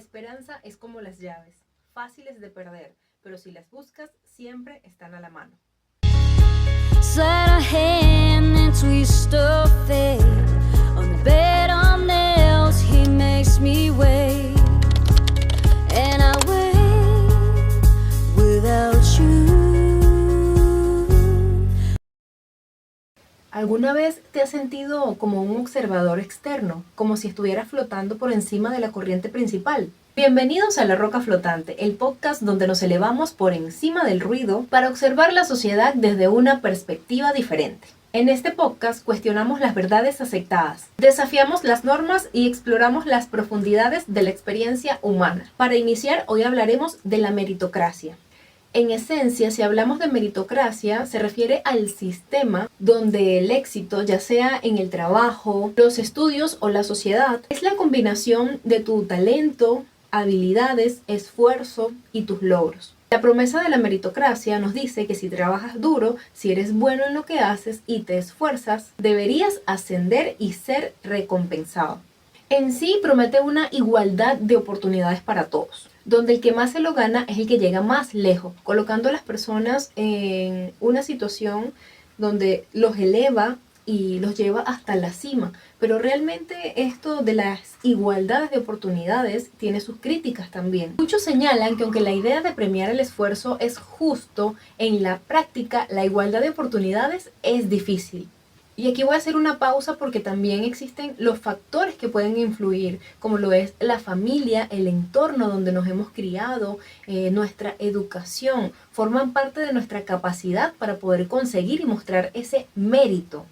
esperanza es como las llaves, fáciles de perder, pero si las buscas, siempre están a la mano. Slide a hand and twist a fate. On the bed on nails, he makes me wait. And I wait without you. ¿Alguna vez te has sentido como un observador externo, como si estuvieras flotando por encima de la corriente principal? Bienvenidos a La Roca Flotante, el podcast donde nos elevamos por encima del ruido para observar la sociedad desde una perspectiva diferente. En este podcast cuestionamos las verdades aceptadas, desafiamos las normas y exploramos las profundidades de la experiencia humana. Para iniciar, hoy hablaremos de la meritocracia. En esencia, si hablamos de meritocracia, se refiere al sistema donde el éxito, ya sea en el trabajo, los estudios o la sociedad, es la combinación de tu talento, habilidades, esfuerzo y tus logros. La promesa de la meritocracia nos dice que si trabajas duro, si eres bueno en lo que haces y te esfuerzas, deberías ascender y ser recompensado. En sí promete una igualdad de oportunidades para todos, donde el que más se lo gana es el que llega más lejos, colocando a las personas en una situación donde los eleva y los lleva hasta la cima. Pero realmente esto de las igualdades de oportunidades tiene sus críticas también. Muchos señalan que aunque la idea de premiar el esfuerzo es justo, en la práctica la igualdad de oportunidades es difícil. Y aquí voy a hacer una pausa porque también existen los factores que pueden influir, como lo es la familia, el entorno donde nos hemos criado, nuestra educación, forman parte de nuestra capacidad para poder conseguir y mostrar ese mérito.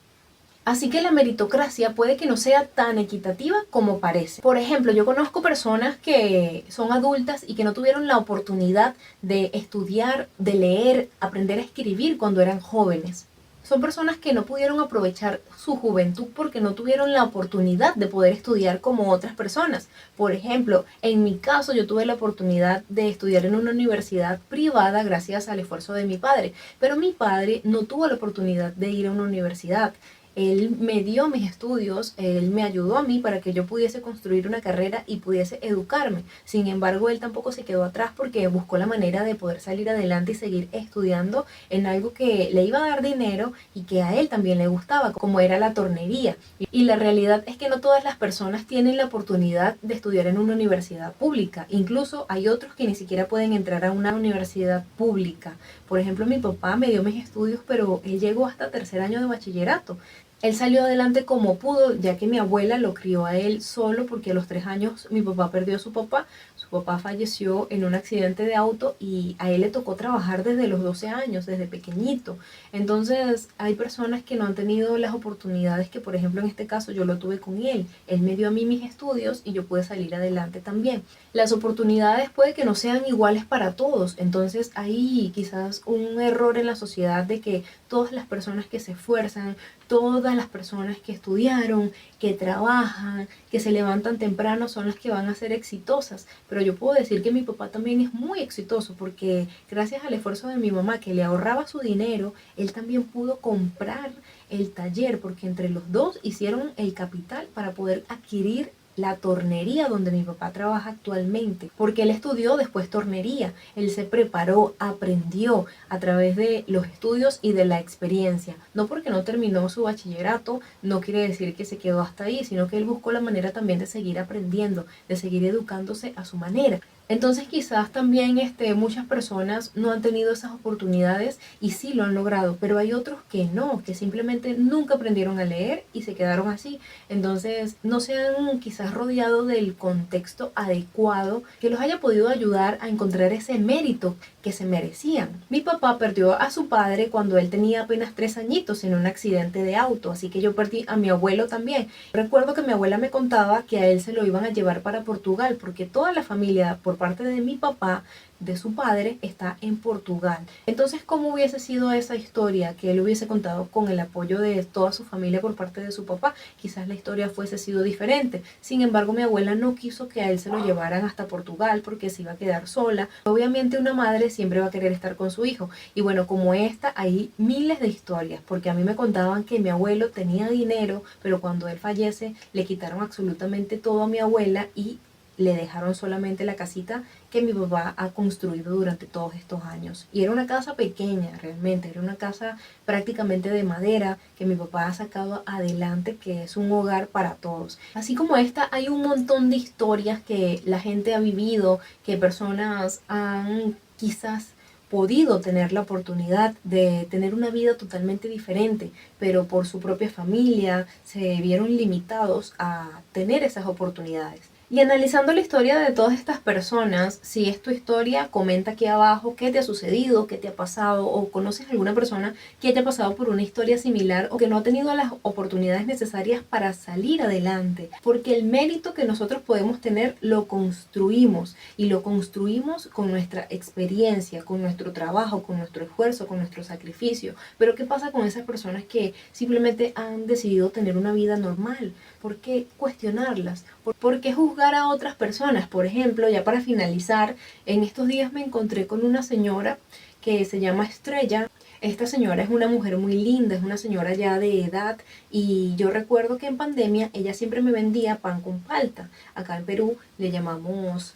Así que la meritocracia puede que no sea tan equitativa como parece. Por ejemplo, yo conozco personas que son adultas y que no tuvieron la oportunidad de estudiar, de leer, aprender a escribir cuando eran jóvenes. Son personas que no pudieron aprovechar su juventud porque no tuvieron la oportunidad de poder estudiar como otras personas. Por ejemplo, en mi caso yo tuve la oportunidad de estudiar en una universidad privada gracias al esfuerzo de mi padre, pero mi padre no tuvo la oportunidad de ir a una universidad. Él me dio mis estudios, él me ayudó a mí para que yo pudiese construir una carrera y pudiese educarme. Sin embargo, él tampoco se quedó atrás porque buscó la manera de poder salir adelante y seguir estudiando en algo que le iba a dar dinero y que a él también le gustaba, como era la tornería. Y la realidad es que no todas las personas tienen la oportunidad de estudiar en una universidad pública. Incluso hay otros que ni siquiera pueden entrar a una universidad pública. Por ejemplo, mi papá me dio mis estudios, pero él llegó hasta tercer año de bachillerato. Él salió adelante como pudo, ya que mi abuela lo crió a él solo porque a los 3 años mi papá perdió a su papá. Su papá falleció en un accidente de auto y a él le tocó trabajar desde los 12 años, desde pequeñito. Entonces hay personas que no han tenido las oportunidades que, por ejemplo, en este caso yo lo tuve con él. Él me dio a mí mis estudios y yo pude salir adelante también. Las oportunidades puede que no sean iguales para todos. Entonces hay quizás un error en la sociedad de que todas las personas que se esfuerzan, todas las personas que estudiaron, que trabajan, que se levantan temprano son las que van a ser exitosas. Pero yo puedo decir que mi papá también es muy exitoso porque gracias al esfuerzo de mi mamá que le ahorraba su dinero, él también pudo comprar el taller porque entre los dos hicieron el capital para poder adquirir la tornería donde mi papá trabaja actualmente, porque él estudió después tornería, él se preparó, aprendió a través de los estudios y de la experiencia. No porque no terminó su bachillerato, no quiere decir que se quedó hasta ahí, sino que él buscó la manera también de seguir aprendiendo, de seguir educándose a su manera. Entonces quizás también muchas personas no han tenido esas oportunidades y sí lo han logrado, pero hay otros que no, que simplemente nunca aprendieron a leer y se quedaron así. Entonces no se han quizás rodeado del contexto adecuado que los haya podido ayudar a encontrar ese mérito que se merecían. Mi papá perdió a su padre cuando él tenía apenas 3 añitos en un accidente de auto, así que yo perdí a mi abuelo también. Recuerdo que mi abuela me contaba que a él se lo iban a llevar para Portugal porque toda la familia por parte de mi papá, de su padre, está en Portugal. Entonces, ¿cómo hubiese sido esa historia que él hubiese contado con el apoyo de toda su familia por parte de su papá? Quizás la historia fuese sido diferente. Sin embargo, mi abuela no quiso que a él se lo llevaran hasta Portugal porque se iba a quedar sola. Obviamente una madre siempre va a querer estar con su hijo. Y bueno, como esta, hay miles de historias, porque a mí me contaban que mi abuelo tenía dinero, pero cuando él fallece le quitaron absolutamente todo a mi abuela y le dejaron solamente la casita que mi papá ha construido durante todos estos años. Y era una casa pequeña realmente, era una casa prácticamente de madera que mi papá ha sacado adelante, que es un hogar para todos. Así como esta, hay un montón de historias que la gente ha vivido, que personas han quizás podido tener la oportunidad de tener una vida totalmente diferente, pero por su propia familia se vieron limitados a tener esas oportunidades. Y analizando la historia de todas estas personas, si es tu historia, comenta aquí abajo qué te ha sucedido, qué te ha pasado, o conoces alguna persona que haya pasado por una historia similar o que no ha tenido las oportunidades necesarias para salir adelante. Porque el mérito que nosotros podemos tener lo construimos, y lo construimos con nuestra experiencia, con nuestro trabajo, con nuestro esfuerzo, con nuestro sacrificio. Pero ¿qué pasa con esas personas que simplemente han decidido tener una vida normal? ¿Por qué cuestionarlas? ¿Por qué juzgar a otras personas? Por ejemplo, ya para finalizar, en estos días me encontré con una señora que se llama Estrella. Esta señora es una mujer muy linda, es una señora ya de edad, y yo recuerdo que en pandemia ella siempre me vendía pan con palta. Acá en Perú le llamamos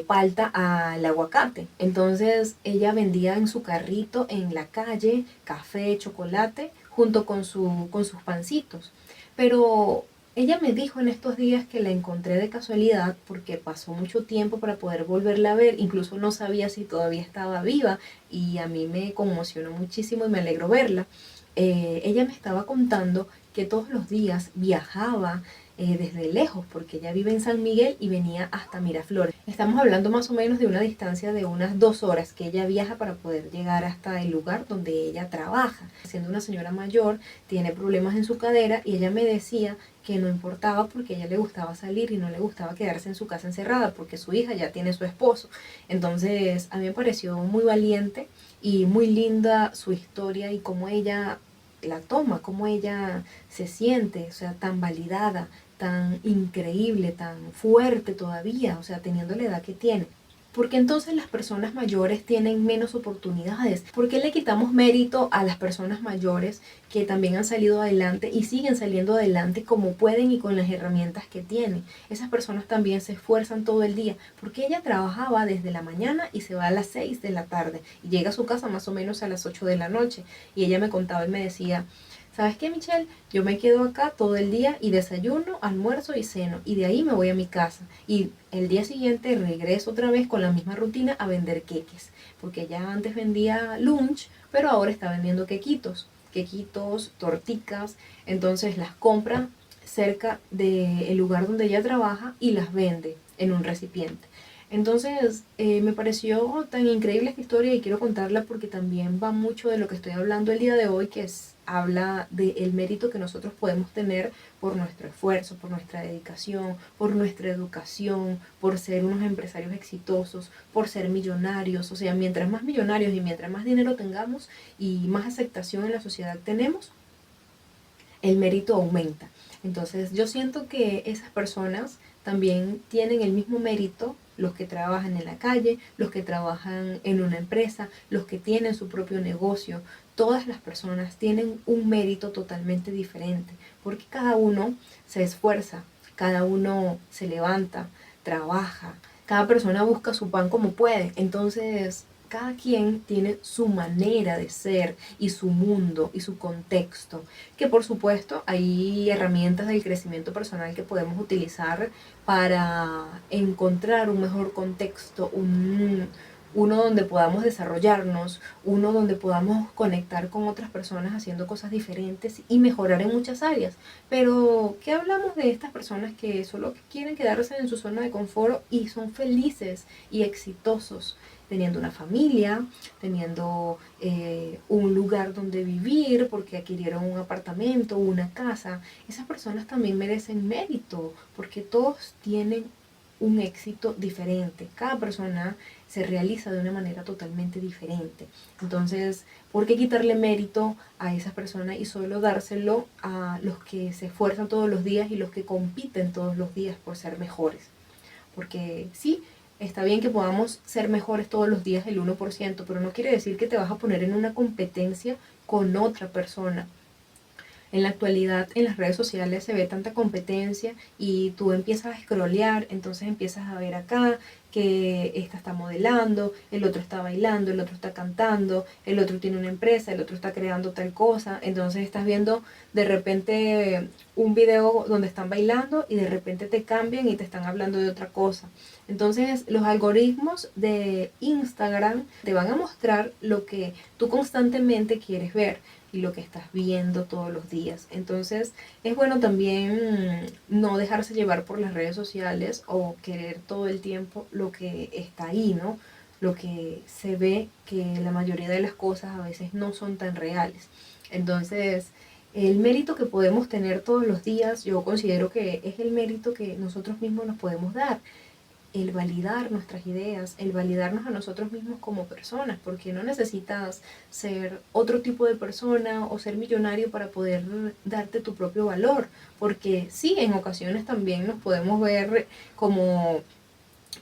palta al aguacate. Entonces ella vendía en su carrito en la calle café, chocolate, junto con sus pancitos. Pero ella me dijo en estos días que la encontré de casualidad porque pasó mucho tiempo para poder volverla a ver, incluso no sabía si todavía estaba viva, y a mí me conmocionó muchísimo y me alegró verla. Ella me estaba contando que todos los días viajaba desde lejos, porque ella vive en San Miguel y venía hasta Miraflores. Estamos hablando más o menos de una distancia de unas 2 horas que ella viaja para poder llegar hasta el lugar donde ella trabaja. Siendo una señora mayor, tiene problemas en su cadera, y ella me decía que no importaba porque a ella le gustaba salir y no le gustaba quedarse en su casa encerrada porque su hija ya tiene su esposo. Entonces a mí me pareció muy valiente y muy linda su historia, y cómo ella la toma, cómo ella se siente, o sea, tan validada, tan increíble, tan fuerte todavía, o sea, teniendo la edad que tiene. Porque entonces las personas mayores tienen menos oportunidades. ¿Por qué le quitamos mérito a las personas mayores que también han salido adelante y siguen saliendo adelante como pueden y con las herramientas que tienen? Esas personas también se esfuerzan todo el día, porque ella trabajaba desde la mañana y se va a las 6 de la tarde y llega a su casa más o menos a las 8 de la noche. Y ella me contaba y me decía: ¿sabes qué, Michelle? Yo me quedo acá todo el día y desayuno, almuerzo y ceno, y de ahí me voy a mi casa. Y el día siguiente regreso otra vez con la misma rutina a vender queques, porque ya antes vendía lunch, pero ahora está vendiendo quequitos, torticas. Entonces las compra cerca del lugar donde ella trabaja y las vende en un recipiente. Entonces me pareció tan increíble esta historia, y quiero contarla porque también va mucho de lo que estoy hablando el día de hoy, que habla del mérito que nosotros podemos tener por nuestro esfuerzo, por nuestra dedicación, por nuestra educación, por ser unos empresarios exitosos, por ser millonarios. O sea, mientras más millonarios y mientras más dinero tengamos y más aceptación en la sociedad tenemos, el mérito aumenta. Entonces yo siento que esas personas también tienen el mismo mérito, los que trabajan en la calle, los que trabajan en una empresa, los que tienen su propio negocio. Todas las personas tienen un mérito totalmente diferente, porque cada uno se esfuerza, cada uno se levanta, trabaja, cada persona busca su pan como puede. Entonces cada quien tiene su manera de ser y su mundo y su contexto, que por supuesto hay herramientas del crecimiento personal que podemos utilizar para encontrar un mejor contexto, uno donde podamos desarrollarnos, uno donde podamos conectar con otras personas haciendo cosas diferentes y mejorar en muchas áreas. Pero, ¿qué hablamos de estas personas que solo quieren quedarse en su zona de confort y son felices y exitosos, teniendo una familia, teniendo un lugar donde vivir porque adquirieron un apartamento, una casa? Esas personas también merecen mérito, porque todos tienen un éxito diferente. Cada persona se realiza de una manera totalmente diferente. Entonces, ¿por qué quitarle mérito a esas personas y solo dárselo a los que se esfuerzan todos los días y los que compiten todos los días por ser mejores? Porque sí, está bien que podamos ser mejores todos los días el 1%, pero no quiere decir que te vas a poner en una competencia con otra persona. En la actualidad en las redes sociales se ve tanta competencia y tú empiezas a scrollear, entonces empiezas a ver acá que esta está modelando, el otro está bailando, el otro está cantando, el otro tiene una empresa, el otro está creando tal cosa, entonces estás viendo de repente un video donde están bailando y de repente te cambian y te están hablando de otra cosa. Entonces los algoritmos de Instagram te van a mostrar lo que tú constantemente quieres ver y lo que estás viendo todos los días. Entonces es bueno también no dejarse llevar por las redes sociales o querer todo el tiempo lo que está ahí, ¿no? Lo que se ve, que la mayoría de las cosas a veces no son tan reales. Entonces el mérito que podemos tener todos los días, yo considero que es el mérito que nosotros mismos nos podemos dar, el validar nuestras ideas, el validarnos a nosotros mismos como personas, porque no necesitas ser otro tipo de persona o ser millonario para poder darte tu propio valor, porque sí, en ocasiones también nos podemos ver como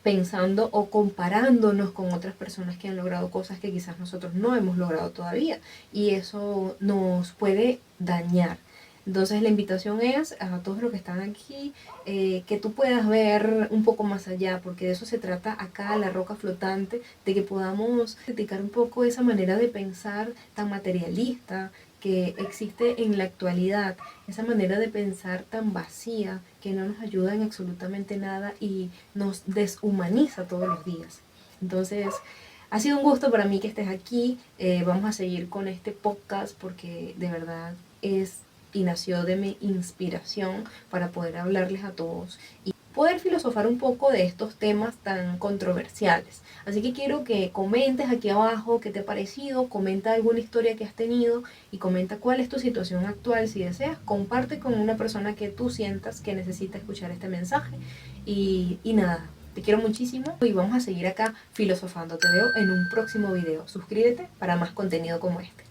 pensando o comparándonos con otras personas que han logrado cosas que quizás nosotros no hemos logrado todavía, y eso nos puede dañar. Entonces la invitación es a todos los que están aquí, que tú puedas ver un poco más allá, porque de eso se trata acá La Roca Flotante, de que podamos criticar un poco esa manera de pensar tan materialista que existe en la actualidad, esa manera de pensar tan vacía que no nos ayuda en absolutamente nada y nos deshumaniza todos los días. Entonces, ha sido un gusto para mí que estés aquí. Vamos a seguir con este podcast porque de verdad es y nació de mi inspiración para poder hablarles a todos y poder filosofar un poco de estos temas tan controversiales. Así que quiero que comentes aquí abajo qué te ha parecido, comenta alguna historia que has tenido y comenta cuál es tu situación actual. Si deseas, comparte con una persona que tú sientas que necesita escuchar este mensaje. Y nada, te quiero muchísimo y vamos a seguir acá filosofando. Te veo en un próximo video. Suscríbete para más contenido como este.